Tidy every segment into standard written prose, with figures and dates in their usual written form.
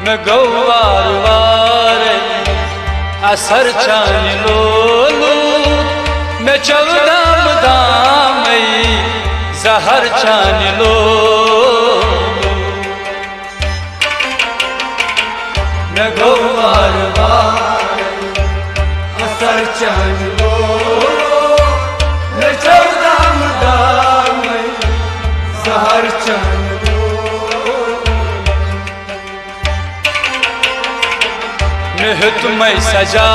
मैं गौ वार वार असर चान लोलू मैं चौदाम दामई जहर चान लो मैं गौ वार वार असर चान लोलू मैं चौदाम दामई जहर चान मैं तुम्हें सजा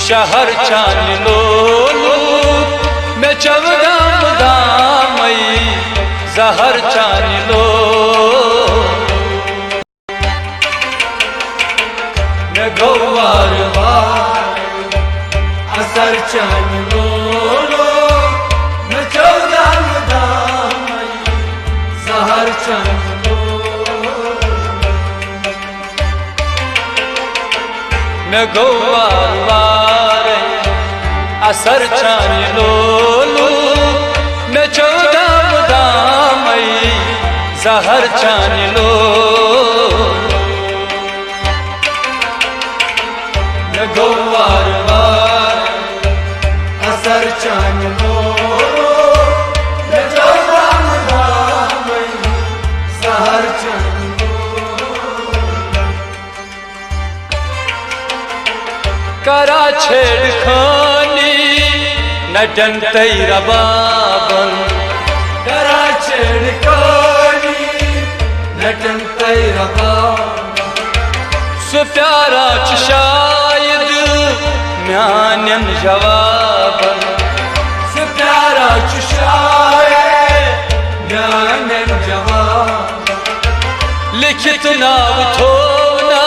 शहर चान लोलू मैं चौदाम दामई जहर चान लो मैं गौ वार वार असर चान लोलू मैं चौदाम दामई जहर चान मैं गौ वार वार असर चान लोलू मैं चौदाम दामई जहर चान लो मैं गौ वार वार असर चान लोलू मैं चौदाम दामई जहर चान करा छेड़खानी नटन तेरा बाबन करा छेड़खानी नटन तेरा बाबन सो प्यारा च शायद म्यानन जवाबन सो प्यारा च शायद म्यानन जवाबन लिखित नाव थोना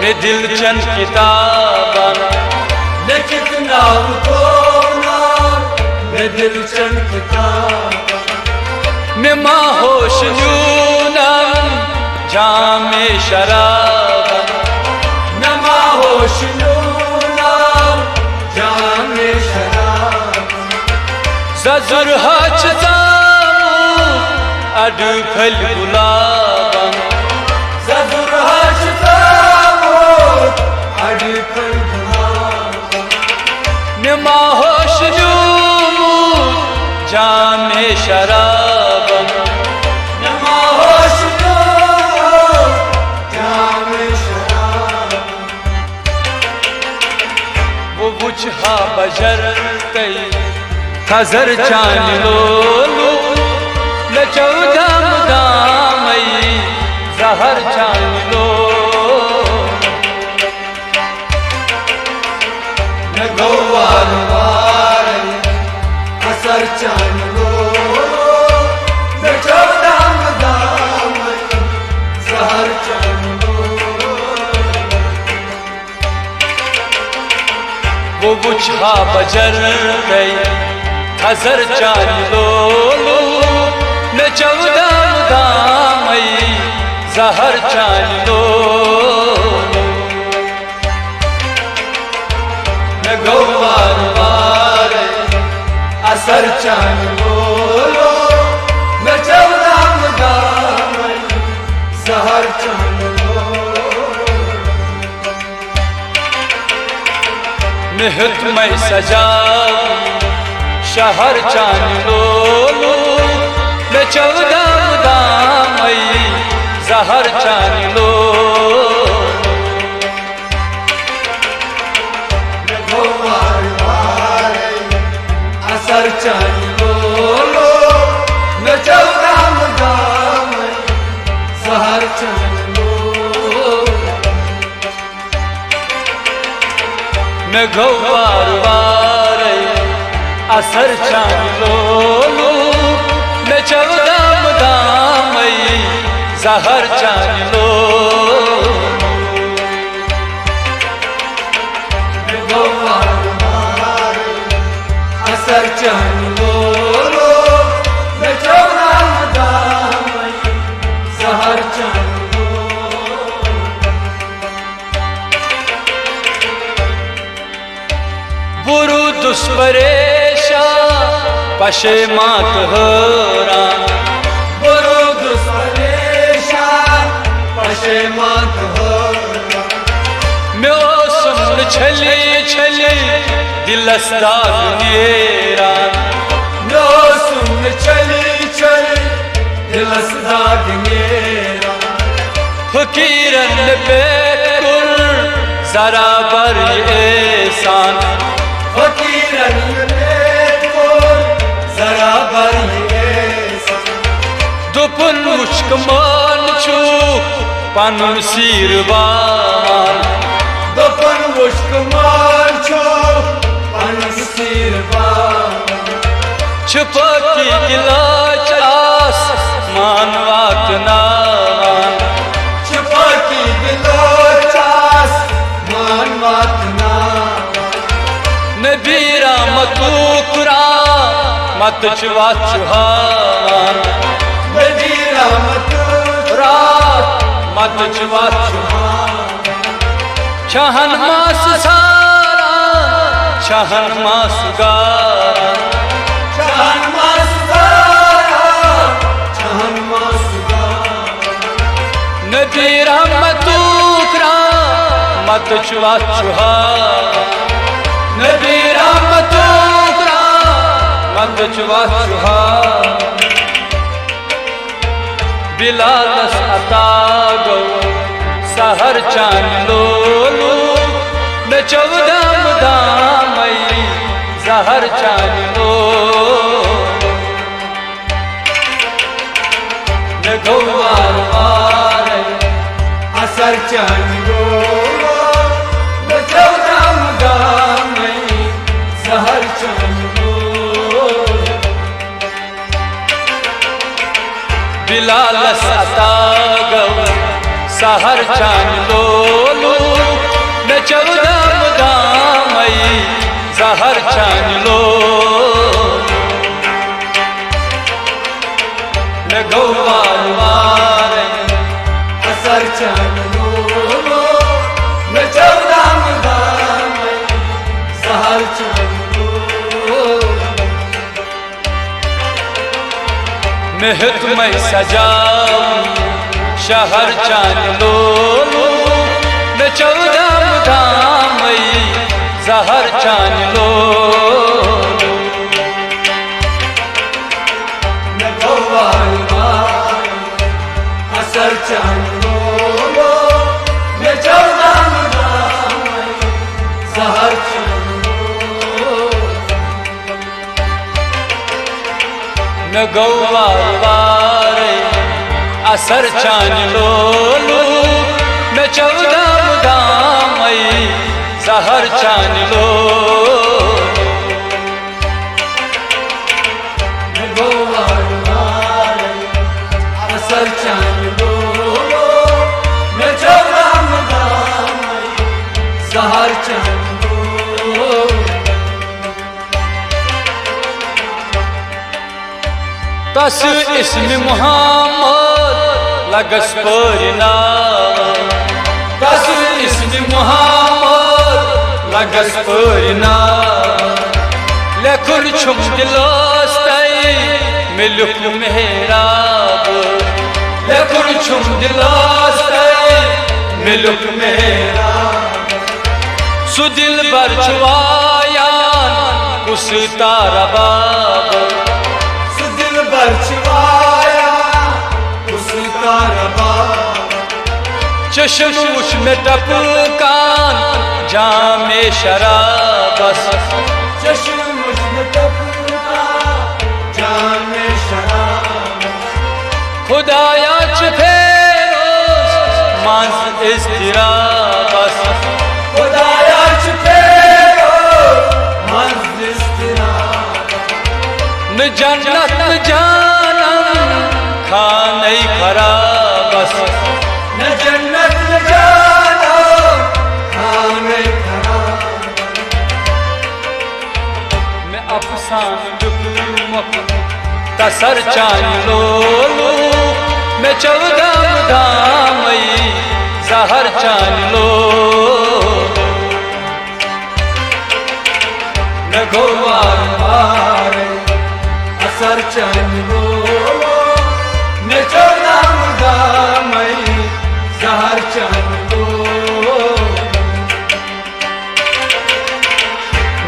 मैं दिल चंद किताबन लिखित नाम को नाम मैं दिल चंद किताबन मैं माहोश यूनम जामे शराबन मैं माहोश यूनम जामे शराबन जजुर हच दामू अडु फल गुलाबन जजुर हच माहोश जामे शराबन माहोश जामे शराबन वो बुझा बजर कई खजर चान लोलू मैं चौदाम दामई जहर चान लो मैं गौ वार वार असर चान लोलू मैं चौदाम दामई जहर चान लो वो बुझा बजर गई खजर चान लोलू मैं चौदाम दामई जहर चान लो मैं गौ वार वार असर चान लोलू मैं चौदाम दामई जहर चान लो मैं तुम्हें सजा शहर चान लोलू मैं चौदाम दामई जहर चान लो असर चान लोलू मैं चौदाम दामई जहर चान लो मैं गौ वार वार असर चान लोलू मैं चौदाम दामई जहर चान लो मैं गौ वार वार असर चान लोलू मैं चौदाम दामई जहर चान लो बुरु दुष्परेशा पशे मात हरा बुरु दुष्परेशा मात हो म्यो सुन छली छली दिलस दाग नेरा म्यो सुन छली छली दिलस दाग नेरा फकीरन पे कुल जरा बर एहसान फकीरन पे कुल जरा बर एहसान दुपन मुश्क मान छू पनुन सीरवान दुपन मुश्क मान छू पनुन सीरवान छुपा की गिलाच आस मानवात नामान छुपा की गिलाच आस मानवात नामान नबी रामतू कुरा मत चुवा चुहान नबी रामतू रात मत चुवा चुहान छहन मास सारा छहन मास गारा छहन मास सारा छहन मास गारा नबी रहमतू करा मत चुवा चुहान नबी रहमतू करा मत चुवा चुहान बिलालस अता गो सहर चान लोलू न चौदम दामई जहर चान लो न गौवार वार असर चान लो न चौदम दामई जहर चान लो बिलालस अता गो सहर चान लोलू न चौदम दामई जहर चान लो न गौवार वार असर चान लो न चौदम दामई जहर चान लो मेहतमय सजाऊं शहर चान लोलू न चौदम दामई जहर चान लो न गौवार वार असर चान लो न चौदम दामई जहर चान लो न गौवार वार असर चान लोलू न चौदम दामई जहर चान लो न गौवार वार असर चान लो न चौदम दामई जहर चान लो तस इसमें मुहम्मद लगस परिना तस इसमें मुहम्मद लगस परिना लेखुन छुम दिलास्तई मिलुक मेहराब लेखुन छुम दिलास्तई मिलुक मेहराब सुदिल बरचवायान उस तारा बाब सुदिल बरचवाया उस तारा बाब चश्मोश में टपकान जामे शराबस चश्मोश में टपकान जामे शराबस खुदाया चुफेरोस मांस इस्तिराबस खुदाया चुफेरोस मांस इस्तिराबस न जन्नत न जानम खाने खराबस न जन्नत न जानम खाने खराबस मैं अफसान लुक तसर चान लोलू मैं चौदम दामई जहर चान लो न गौवार वार असर चान लो न चौदम दामई जहर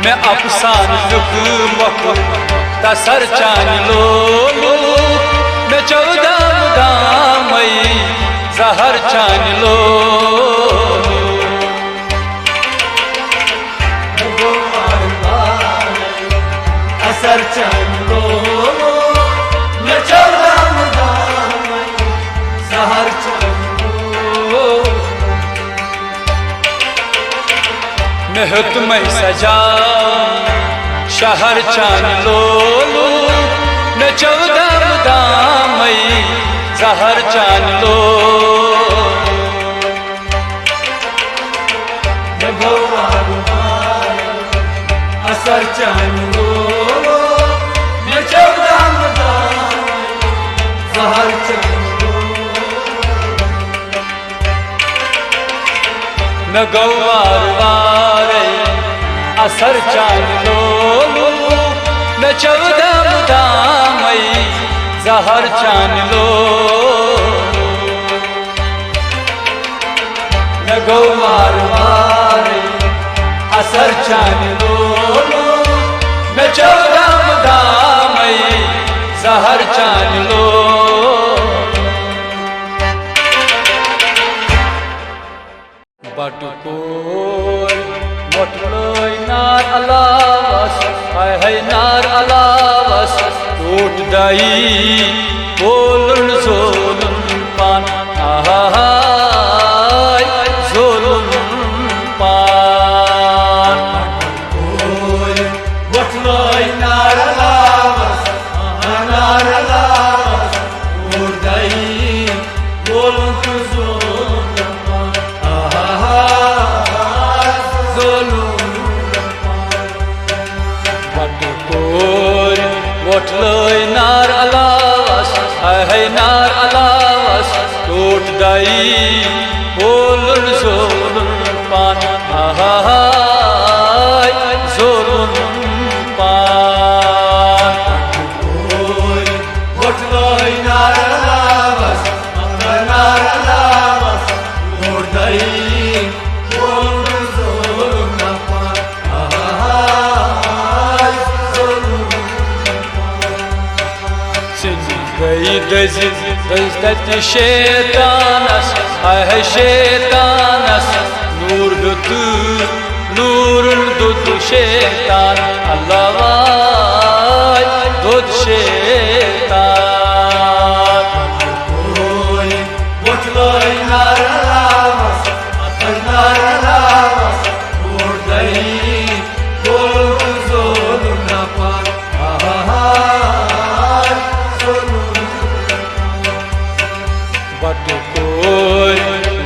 मैं अफसान लुक मक तसर चान लोलू मैं 14 दामई जहर चान लो असर चान लो मैं 14 दामई जहर चान लो मैं तुम्हें सजा शहर चान लोलू मैं 14 दामई जहर चान लो मैं भगवान असर चान लो मैं 14 दामई जहर चान लो मैं गौवार वारे असर चान लोलू मैं 14 दामई जहर चान लो मैं गौवार वारे असर चान लो मैं 14 दामई जहर चान लो बटकोर मोटलोय नार अलावस है नार अलावस टूट दाई बोलन जोलन पान आहाय जोलन पान बटकोर मोटलोय नार अलावस टूट दाई बोलन जोलन पान बटकोर मोटलोय नार अलावस है नार अलावस टूट दाई बोलन जोलन पान आहाय जोलन पान बटकोर मोटलोय नार अलावस टूट दाई बोलन जोलन पान गई दज शैतानस है शैतानस नूर दुतु नूरुल दुतु शैतान अल्लाह दुत शैतान मोटलोय नार अलावस टूट दाई बोलन जोलन पान बटकोर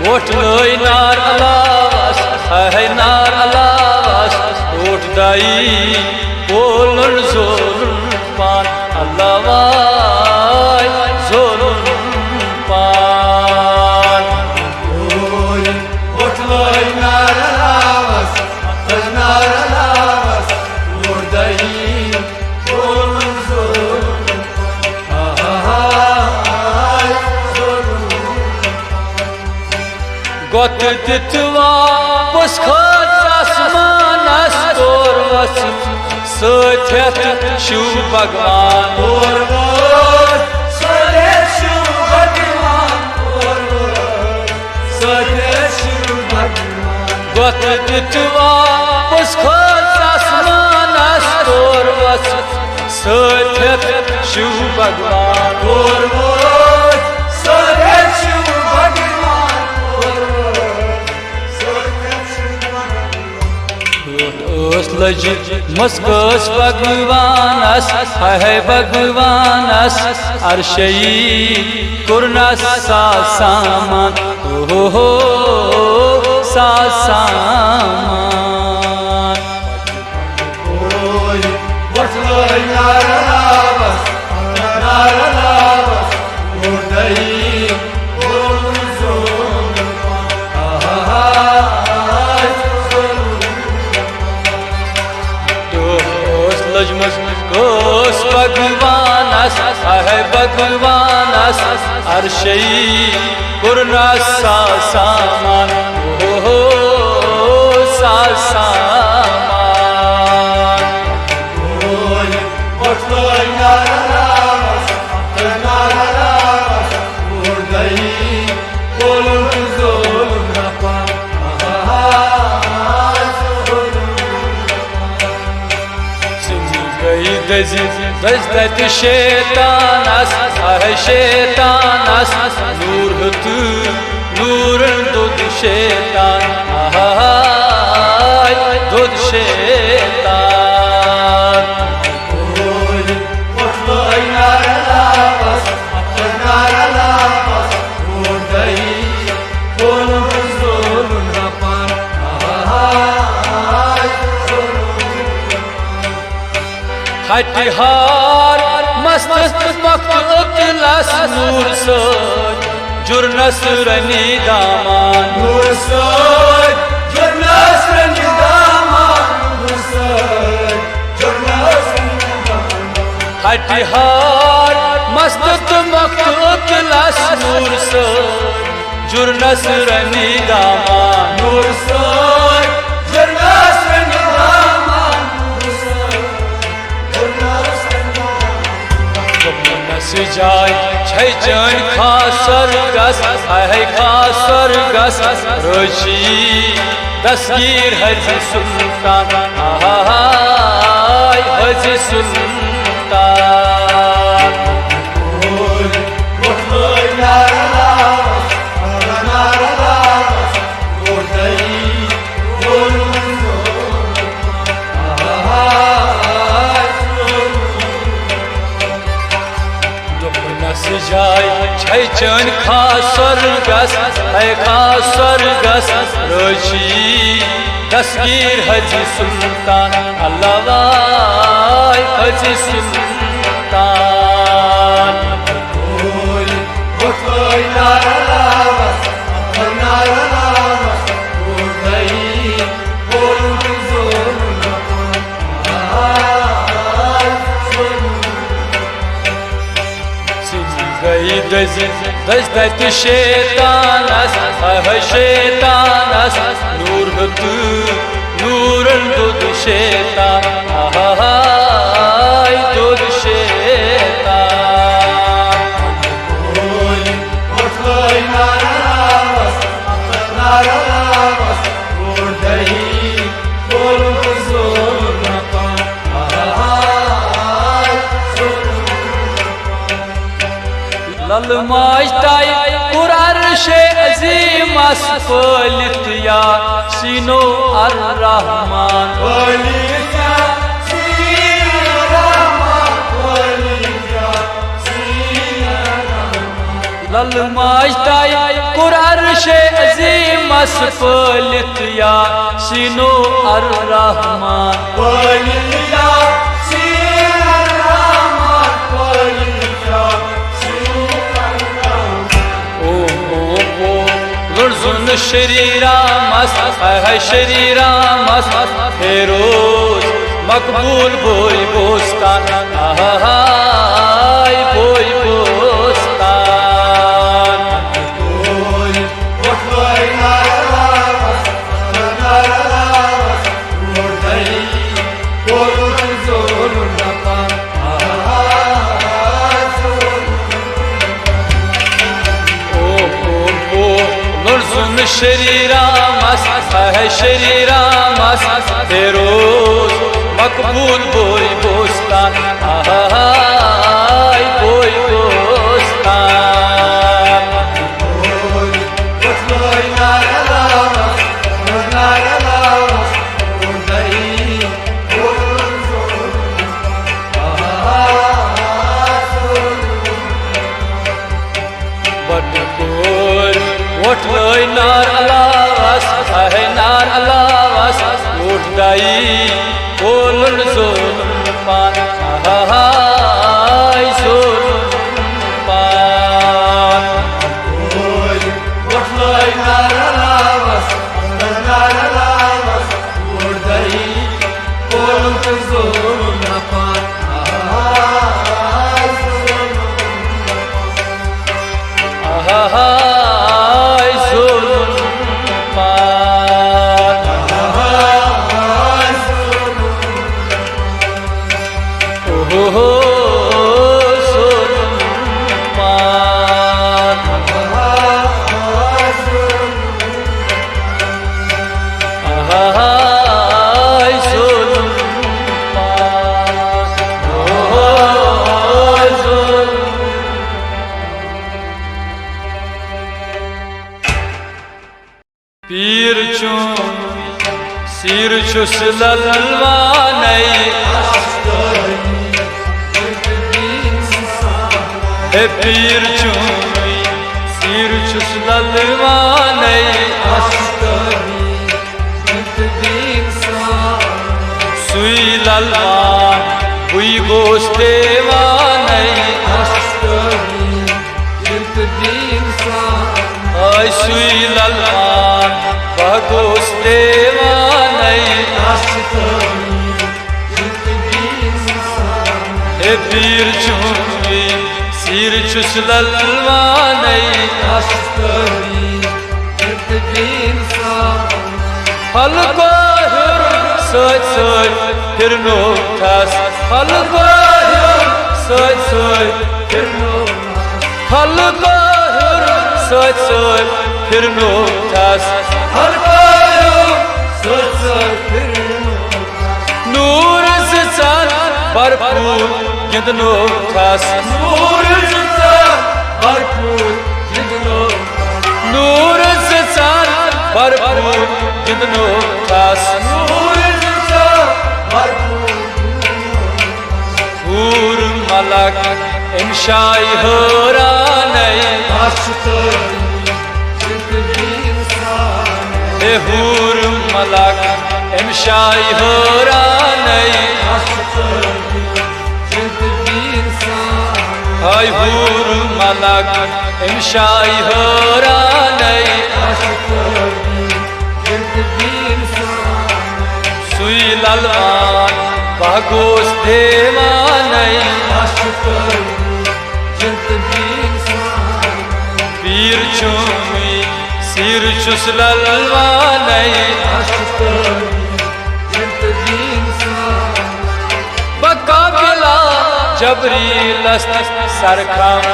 मोटलोय नार अलावस है नार अलावस टूट दाई बोलन जोलन पान अल्लाह जोलन पान मोटलोय नार अलावस टूट दाई बोलन जोलन गोत दितवा पुस खत आसमानस तोर वस सथ्यत शिव भगवान तोर सदे शिव भगवान तोर सदे शिव भगवान गोत दितवा पुस खत आसमानस तोर वस सथ्यत शिव भगवान तोर सदे शिव भगवान लज मस्कस भगवानस है भगवानस अर्शई कुरनस सा सामान हो सा सामान मोटलोय नार अलावस टूट दाई बोलन जोलन कोस भगवानस है भगवानस अर्शई कुरनस सा सामान हो सा सामान daí, bolo zulüm yapan. Dezdet şeytanas, ay şeytanas, nur hütü, nurun dud şeytan, ay dud şeytan. Hatihar mast makt ikhlas nur soj jur nasrani daman Nur soj jur nasrani daman Nur soj jur nasrani daman Hatihar mast makt ikhlas nur soj jur nasrani daman Nur soj jur nasrani daman Nur soj jur nasrani Sijay çay can khasar gas ay khasar gas roji dasgir haji sultan ay haji sultan Sijay çay can khasar gas ay khasar gas roji dasgir haji sultan Allah vay haji sultan Dezdet şeytanas, ay şeytanas, nur hütü, nurun dud şeytan, ay dud şeytan. Lalmaj tay kurar she azim asfalit ya sino ar-Rahman Lalmaj tay kurar she azim asfalit ya sino ar-Rahman Lurzun şeriramas, ay şeriramas Feroz makbul boy bostan, ay boy bostan Şeriramas, ay şeriramas Feroz makbul boy bostan, ay boy bostan Otvay nar alas, ay nar alas Urday kolun zulm pan, ay zulm pan Otvay nar alas, urday kolun zulm yapan. ay zulm pan zulm pan पीर चूं सिर छुस ललवानै हे पीर चूं सिर छुस ललवानै सुई ललवान हुई गोस्तेवानै ay सुई ललवान वह गोस्तेवानै हे पीर चूं सिर छुस ललवानै फल को सच सच फिर नो खास फल को सच सच फिर नो फल को सच सच फिर नो खास फल को सच सच फिर नूर से चांद भरपूर गिंदनो खास नूर से चांद भरपूर गिंदनो नूर से चांद भरपूर गिंदनो खास नूर से चांद भरपूर हूर मलक इंशाई होरानै हे हूर मलक इंशाई होरानै हाय हूर मलक इंशाई होरानै सुई ललवान भागोस देवानै पीर चूं सिर छुस ललवानै बकाबिला जबरी लस्त सरखाम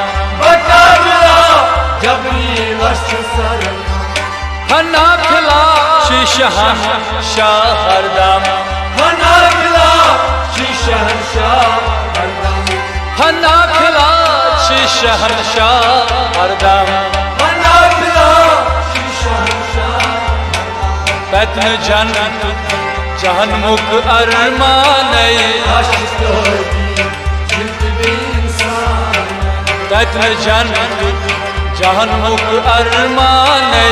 बकाबिला जबरी लस्त सरखाम हना फिला शीशहन शाह हरदम हना फिला शीशहन शाह हरदम हना फिला शीशहन शाह हरदम हना फिला शीशहन शाह तत्न जन्नत जहन्मुख अरमानै तत्न जन्नत जहन्मुख अरमानै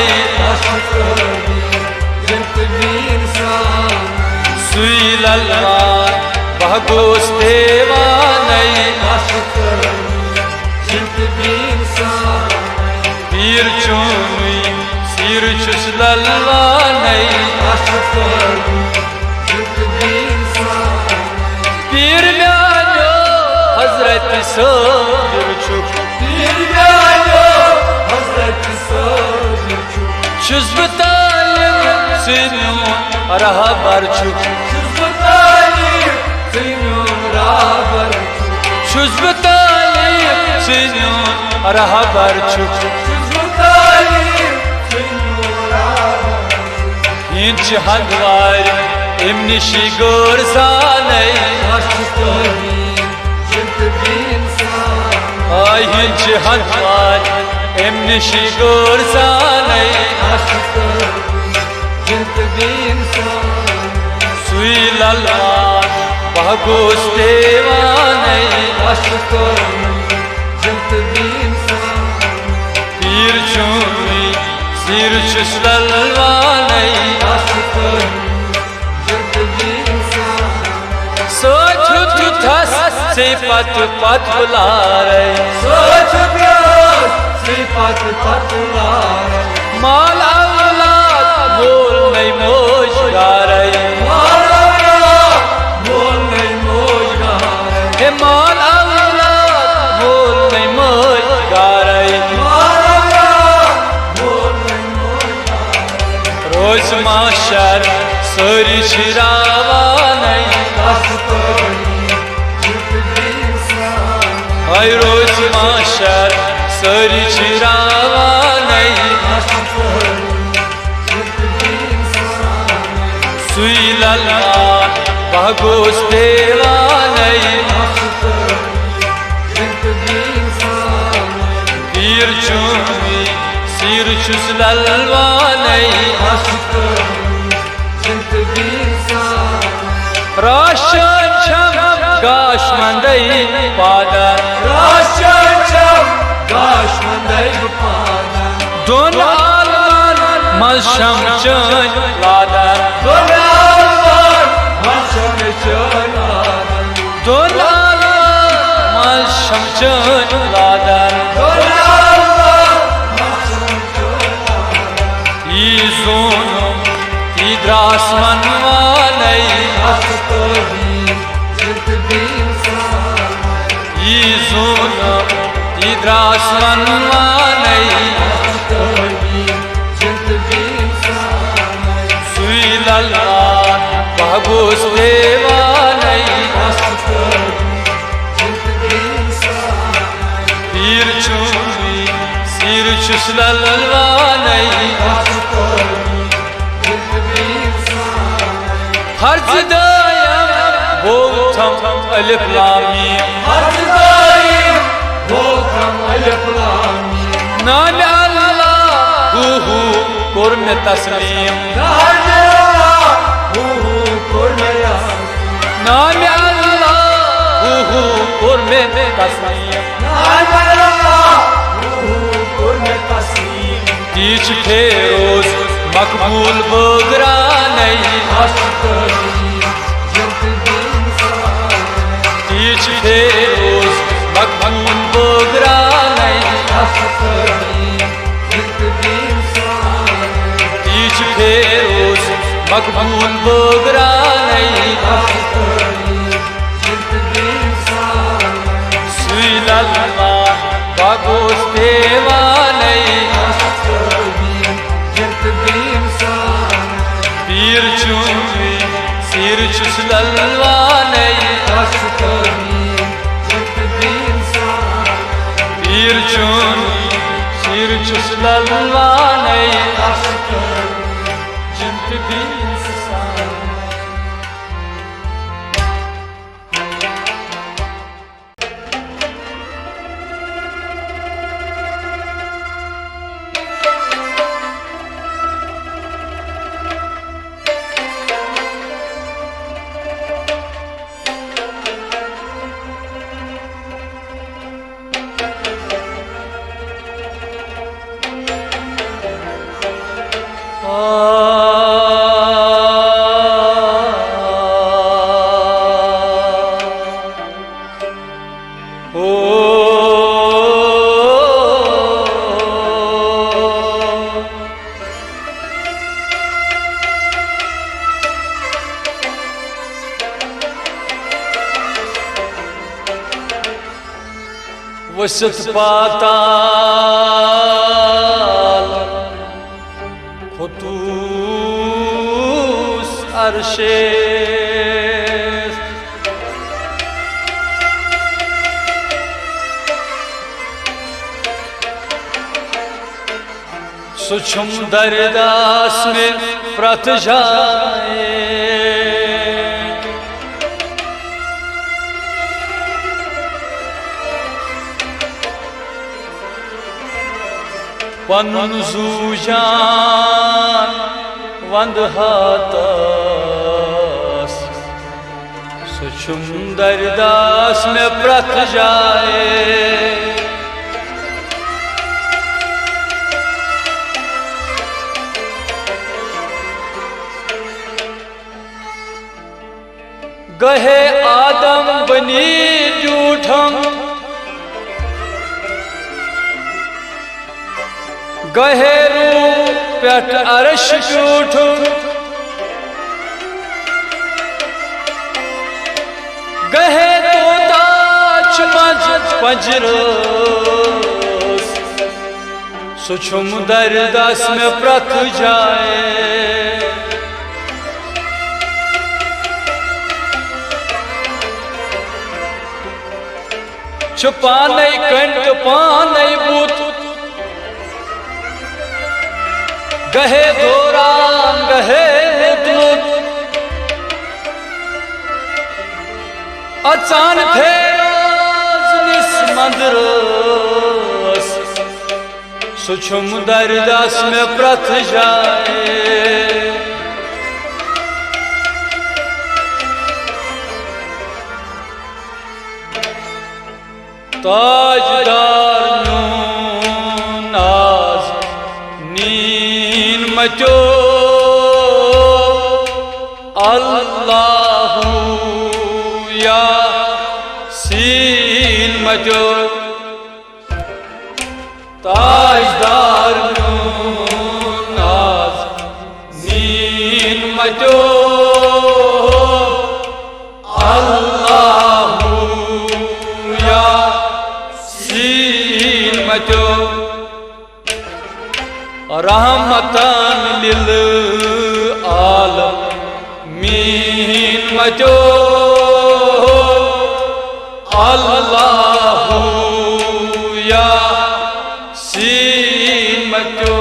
सुई ललवान वह गोस्तेवानै पीर चूं सिर छुस ललवानै पीर म्यानो हजरत सोर छुक पीर म्यानो हजरत सोर छुक शुज्ब तालिब सिन्यूं रहबर छुक शुज्ब तालिब सिन्यूं रहबर शुज्ब तालिब सिन्यूं रहबर छुक शुज्ब तालिब सिन्यूं रहबर Hinch हंदवार इमनिशी गोरसानै ay hinch hantwar emnishi gorsanai sui lalwan bahgos devanai pir chumi sir chus lalwanai से पत पत बुलारे सोच से पत पत बुलारे माल औलाद बोल नहीं मोज गारे माल औलाद बोल नहीं मोज गारे हे माल औलाद बोल नहीं मोज गारे माल औलाद बोल नहीं मोज गारे रोज माशर सोरी शिरावा नहीं ay roz mahşer sarı çıravanay suy lalvan bahgos devanay bir çumi सीर छुस ललवानै राशन छम गाश मंदै पादन दोन आलमान मशम चन लादन दोन आलमान मशम चन लादन ई जोनो ई द्रास मनवानै ई जोनो ई द्रास मनवानै सुई ललवान बहगोस देवानै पीर चुमी सिर छुस ललवानै हर्ज दायम बोथम अलिफ लाम मीम नाम अल्लाह हु कोर में तस्लीम नाम अल्लाह हु कोर में तस्लीम तीच फेरोज मकबूल बगरानै तीच फेरोज मकबूल बगरानै तीच फेरोज मकबूल बगरानै सुई ललवान बहगोस देवानै पीर चुमी सिर छुस ललवानै पीर चुमी सिर छुस ललवानै जिंत बीस साल वसत पाताल खुतूस अर्शे सुछुम दरदास में प्रत जाए पनुन जूजान वंद हाथस सुछुम दरदास में प्रत जाए गहे आदम बनी जूठम गहेरू पेट अर्श जूठ गहे तो दाच मज पंजरस सुछुम दरदास में प्रत जाए छुपानै कंट पानै बूत गहे दौरान गहे लुत अचान फेरोज निस मंदरस सुछुम दर्दस में प्रथ जाए ताजदार नाज नीन मचो अल्लाहू या सीन मचो ताजदार नाज नीन मचो अल्लाहू या सीन मचो रहमतन लिल आलमीन मचो अल्लाहू या सीन मचो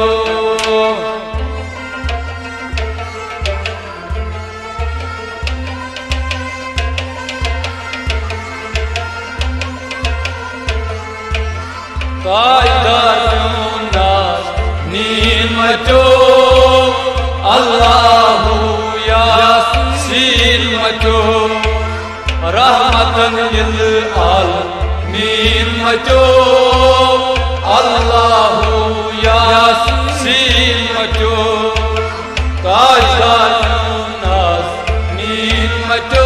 ताजदार नाज नीन मचो अल्लाहू या सीन मचो रहमतन लिल आलमीन मचो अल्लाहू या सीन मचो ताजदार नाज नीन मचो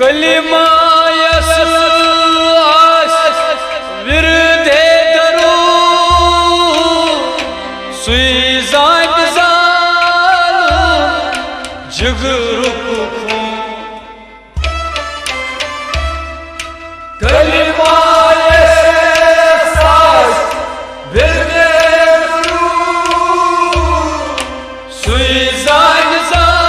कलिमा यस आस विरदे दरू सुई जाग जालू जिगरू खूं कलिमा यस आस विरदे दरू सुई जाग जालू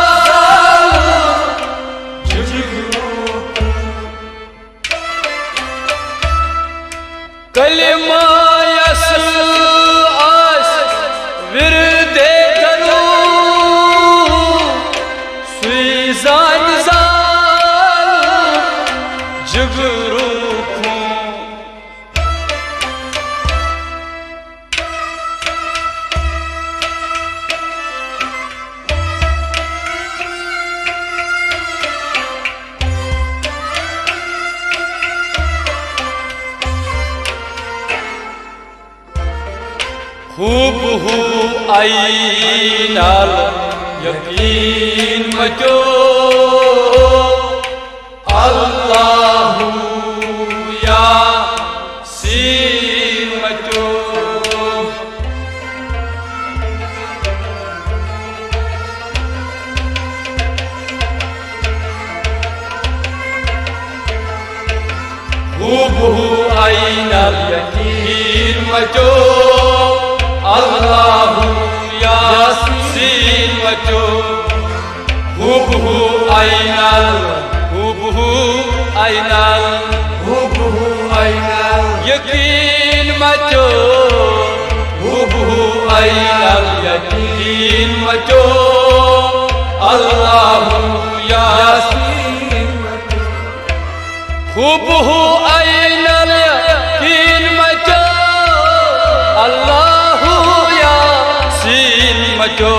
कलिमा यस आस विरदे दरू सुई जाग जालू जिगरू खूं खूब हु आईनाल यकीन मचो अल्लाहू या सीन मचो खूब हु आईनाल यकीन मचो अल्लाहू या सीन मचो हुबहू आईनाल हुबहू आईनाल हुबहू आईनाल यकीन मचो हुबहू आईनाल यकीन मचो अल्लाहू या सीन मचो हुबहू आईनाल यकीन मचो अल्लाहू या सीन मचो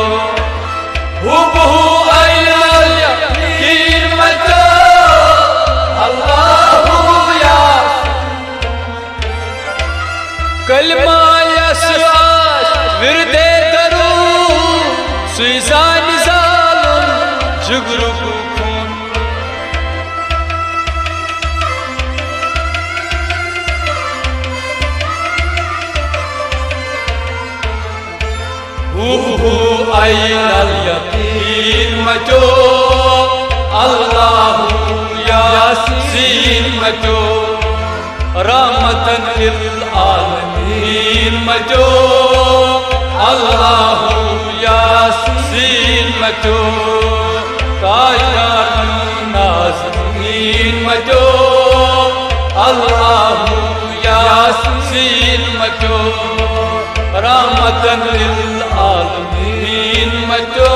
हुबहू आईनाल यकीन मचो अल्लाहू या कलिमा यस आस विरदे दरू सुई जान जालुन जुगरू खून ainal yaqeen macho Allahu Yasin macho rahmatan lil alamin macho Allahu Yasin macho kainat nazmin macho Allahu Yasin macho rahmatan lil alamin macho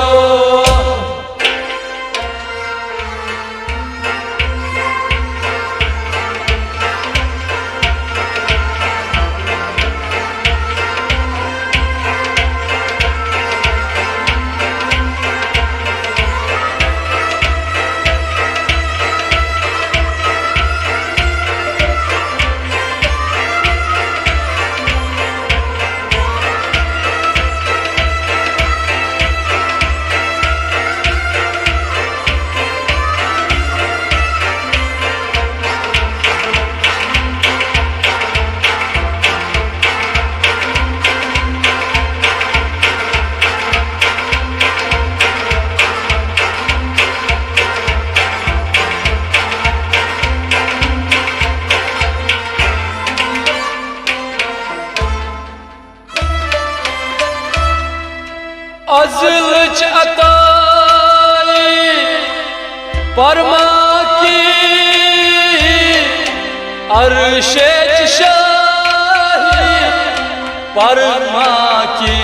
azılç atay parmaki arşe şahi parmaki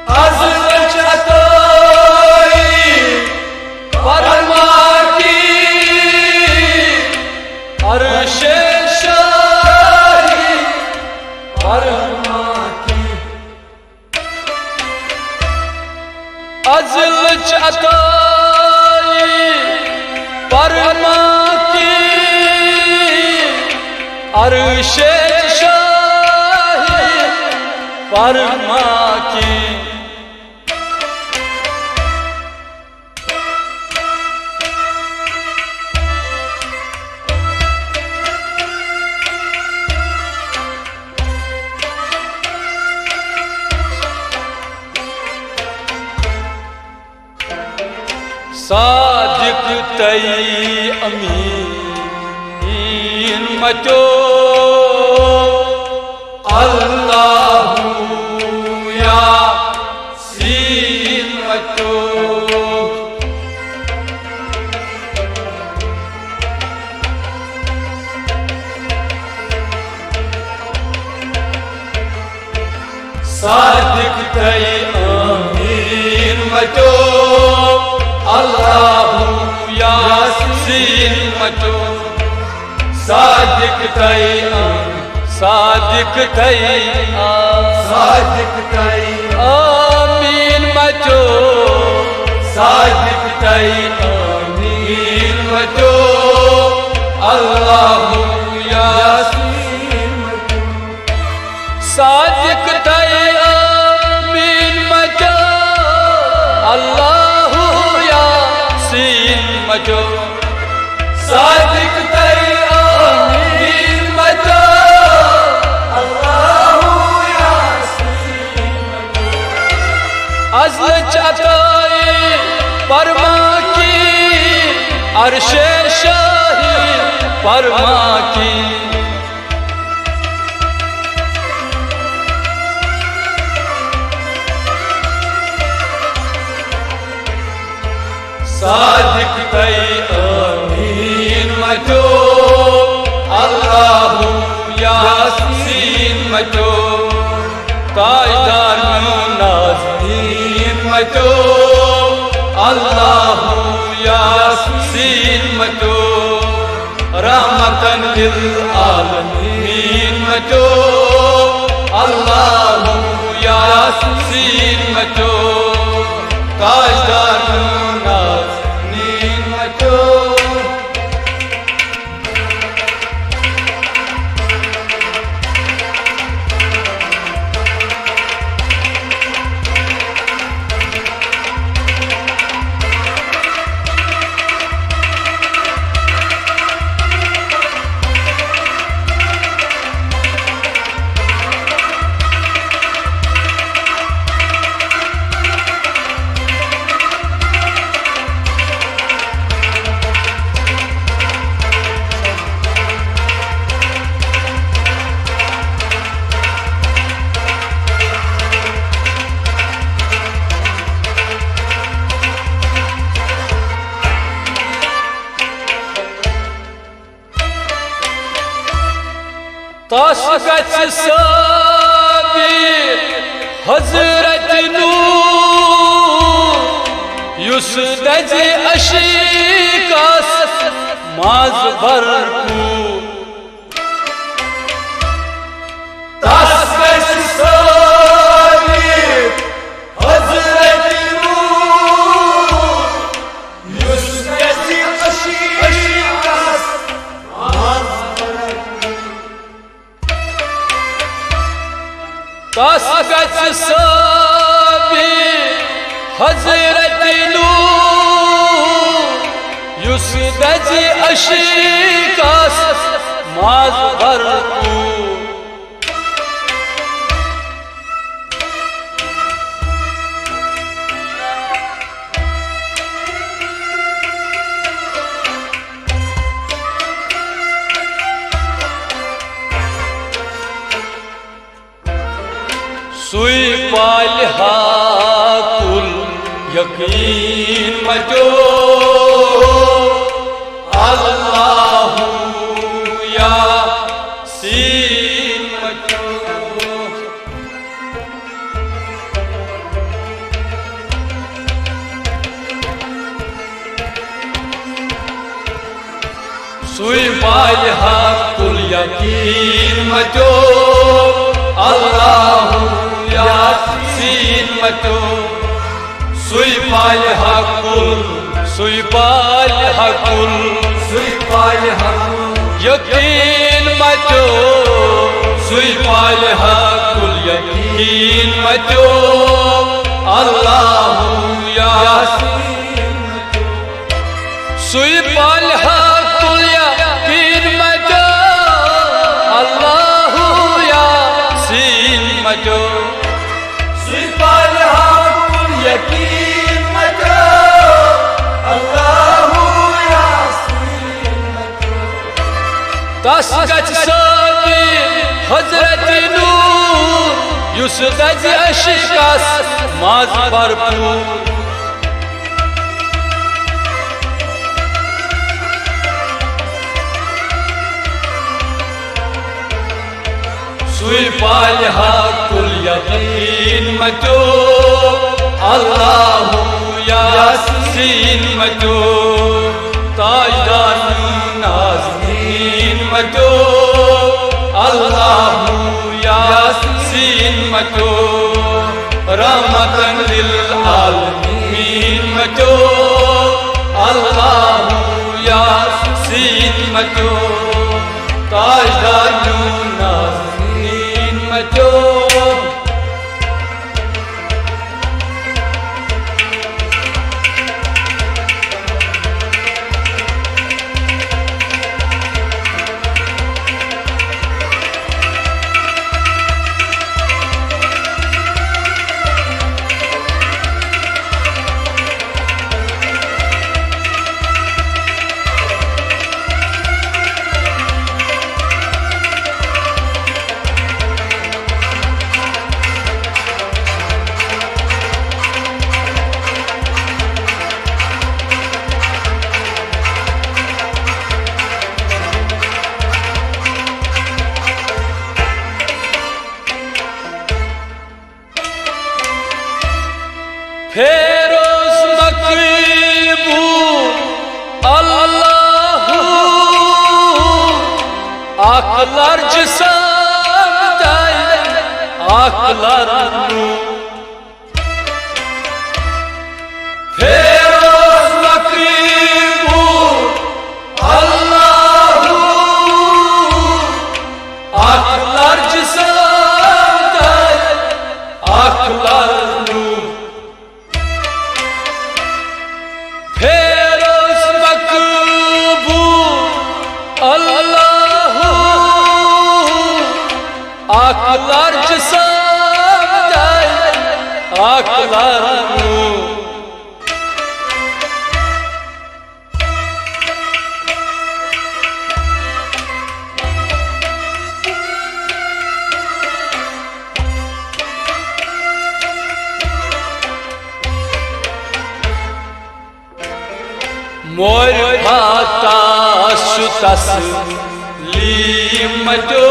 azılç atay parmaki arşe şahi parmaki azılç atay parmaki arşe şahi parmaki Sadiq तई अमीन मचो अल्लाहु यासीन मचो सादिक तई अमीन मचो Allahu Yasin macho sadik tai amin macho sadik tai amin macho Allahu Yasin macho sadik tai amin macho Allah macho sadik tai amin macho Allahu Yasin macho azl chatai parmaki arshe shahi parmaki Sadiq तई अमीन मचो अल्लाहु यासीन मचो ताजदार नाज़नीन मचो अल्लाहु यासीन मचो रहमतन लिल आलमीन मचो अल्लाहु यासीन मचो ताजदार नाज़नीन मचो तस गछ साबिर हजरत नूर use दज अशीकास माज भरपूर तस गछ साबिर हजरत नूर युस दज अशीकास माज तस गछ साबिर हजरत नूर युस दज अशीकास माज भरपूर सुई पालहा कुल यकीन मचो अल्लाहु यासीन मचो सुई पालहा कुल यकीन मचो अल्लाहु यासीन मचो सुई पाल हकुल यकीन मचो सुई पाल हकुल यकीन मचो अल्लाहु यासीन मचो सुई पाल हकुल यकीन मचो अल्लाहु यासीन मचो यकीन मचो अल्लाहु यासीन मचो तस गछ साबिर हजरत नूर युस दज अशीकास माज भरपूर सुई पाल हकुल यकीन मचो अल्लाहु यासीन मचो ताजदार नाज़नीन मचो अल्लाहु यासीन मचो रहमतन लिल आलमीन मचो अल्लाहु यासीन मचो ताजदार नाज़नीन मचो फेरोज मकबूल अल्लाहु आकलर जिसाई आकलर फेरोज मकबूल अल्लाहु आकलर जिसाई आकलर फेरोज मकबूल अल्लाहु आकलर जिसाई आकलर मोर भाता सुतस लीम जो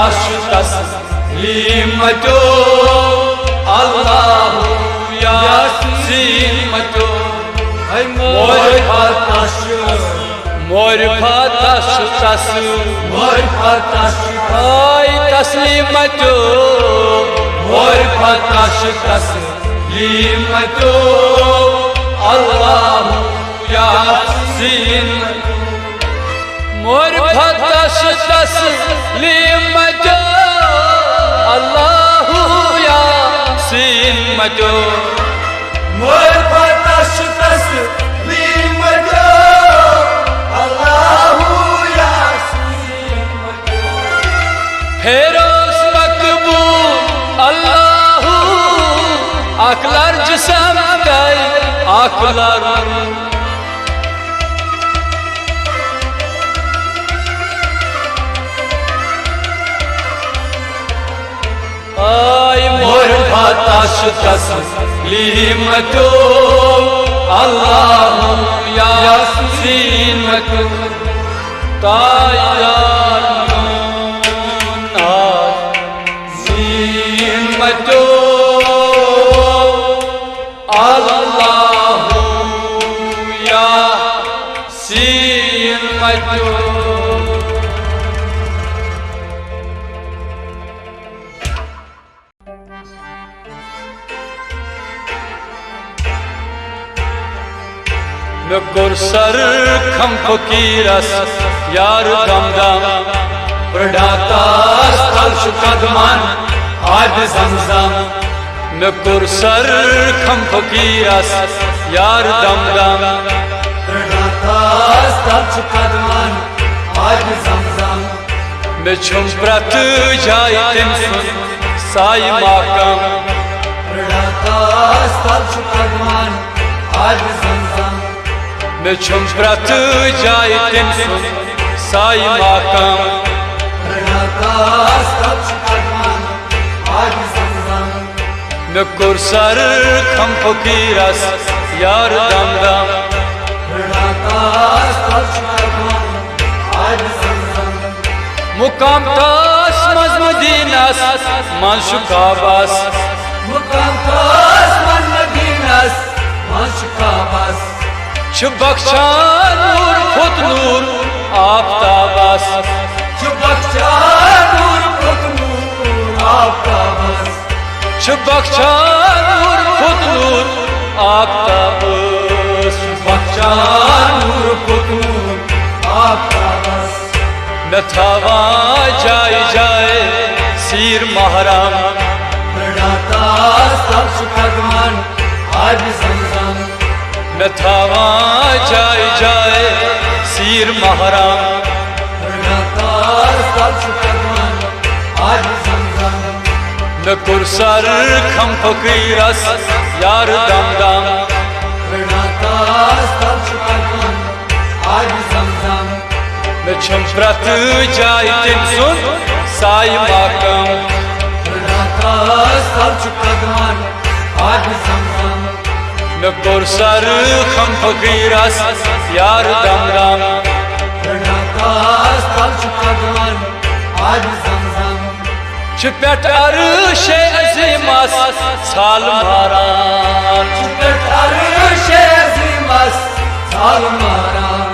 taslim to Allahu Yasin to Mor pataş ay taslim to Mor pataş taslim to Allahu Yasin mor pataş taslim to Allahu Yasin to Mor pataş taslim to Allahu Yasin Feroz makbul Allahu aklar cisem kay aklar ay mor pataş taslim to Allahu Yasin to Tayyarun Azim to Allahu Yasin to Mekor sar kham fakiras yar dam dam Pradata stal shukadman ad zamzam Mekor sar kham fakiras yar dam dam Pradata stal shukadman ad zamzam Me chum prat jai tensun sai makam Pradata stal shukadman ad zamzam Me chum prat jai tensun sai makam Pradata stal shukadman ad zamzam Me kor sar kham fakiras yar dam dam Pradata stal shukadman ad zamzam Mukam tas maz Madinas man shukabas Mukam tas man Madinas man shukabas Çubakçan nur khud nur aftabas Çubakçan nur khud nur aftabas Çubakçan nur khud nur aftabas Çubakçan nur khud nur aftabas Methava jai jai sir mahram Pradata stal shukadman ad zamzam Methava jai jai sir mahram Pradata stal shukadman ad zamzam Me kursar kham fakiras yar dam dam Pradata stal shukadman ad zamzam Me chum prat jai tensun sai makam Pradata stal shukadman ad zamzam Me kursar kham fakiras yar dam dam Pradata stal shukadman ad zamzam Chupet arsh azimas sal maran Arş-e azimas salmaran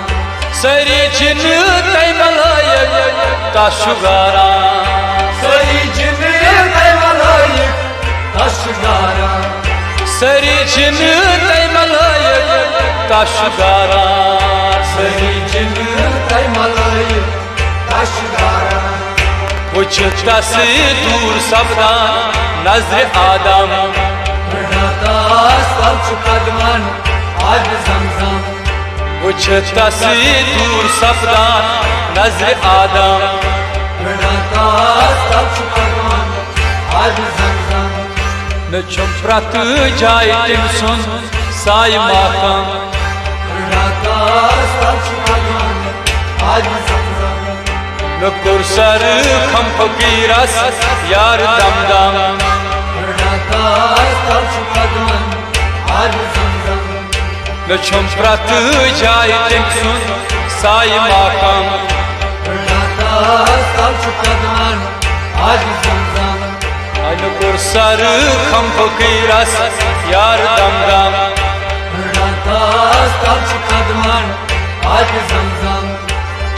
Sari cin taymalayek taşugaran Sarı cini kaymalayık taşgaran Sari cin taymalayek taşugaran Sarı cini kaymalayık taşgaran Uçtası dur sabdan nazr adam Pradata stal shukadman ad zamzam Uçtası dur sabdan nazr adam Pradata stal shukadman ad zamzam Ne çömprat jai tensun sai makam Pradata stal shukadman ad zamzam Me kursar kham fakiras yar dam dam Pradata stal shukadman ad zamzam Me çömprat jai tensun sai makam Pradata stal shukadman आज zamzam Aynı kursar kam fakiras yar dam dam Ratas tapçı kadman आज zamzam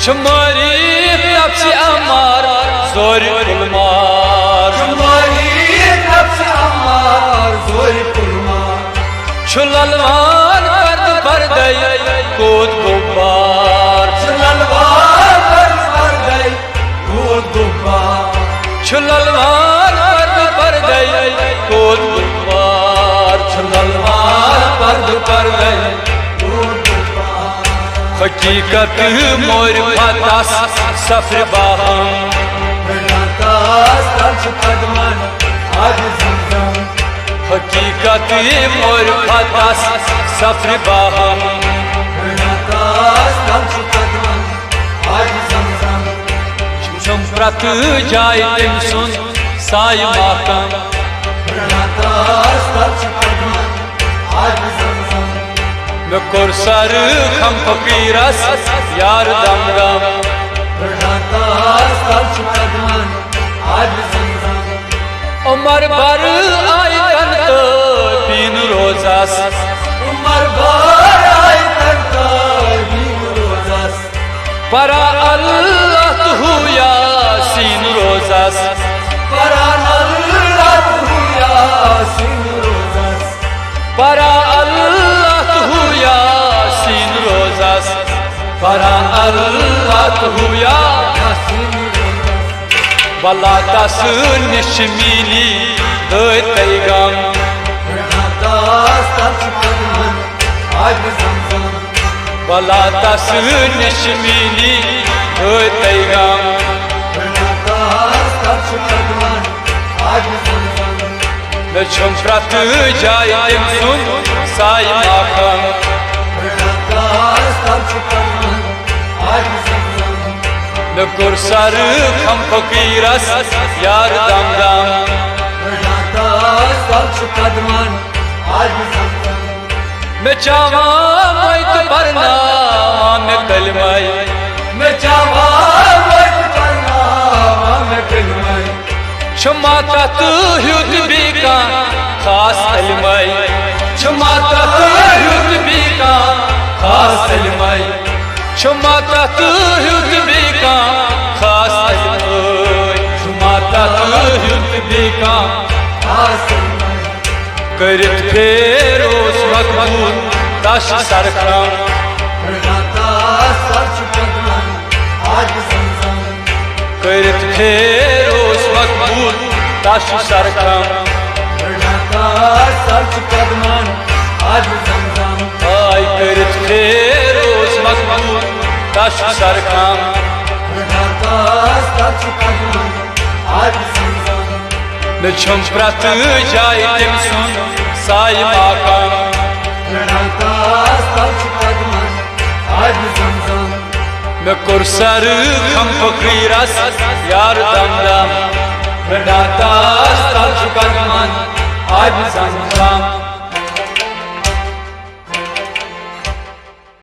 Çumari tapsi amar zor kulmar Cumali tapçı ammar zori kurmar Çulalman perd perday kod gubbar Çılalvar barday Gur dubbar Çulalman perd perday kod gubbar Çılalvar bardı barday Gur dubbar Hakikat mor fatas safr baham Ratas tapçı kadman आज zamzam Hakikat mor fatas safr baham Ratas tapçı kadman आज zamzam Çum pratı jayim sun say makam Ratas tapçı kadman आज zamzam Me korsar kam fakiras yar dam dam Ratas tapçı kadman आज zamzam Umar bar ay kanto bin rozas Umar bar ay karta bin rozas Para Allah tu yasin rozas Paran Allah tu yasin rozas Para Allah tu yasin rozas Para Allah tu yasin rozas Balatas nishmili daytaygan Ratas tapçı kadman आज zamzam Balatas nishmili daytaygan Ratas tapçı kadman आज zamzam Me chum pratı jayim sun say makam Ratas tapçı kadman आज zamzam Me kursar kam fakiras yar dam dam Ratas tapçı kadman आज zamzam Me chava mayt barna me kalmay मैं चावा what करना मैं फिल्माई Çumata tu hud bika khas almay Çumata tu hud bika khas almay Çumata tu hud bika khas almay Çumata tu hud bika आसमाई Kırık feroz makbul taş sarkam Ratas tapçı kadman आज zamzam Kırık feroz makbul taş sarkam Ratas tapçı kadman आज zamzam Ay kırık feroz makbul taş sarkam Ratas tapçı kadman आज zamzam Ne çum pratı jayim sun say makam Ratas tapçı kadman आज zamzam Me kursar kam fakiras yar dam dam Ratas tapçı kadman aj zamzam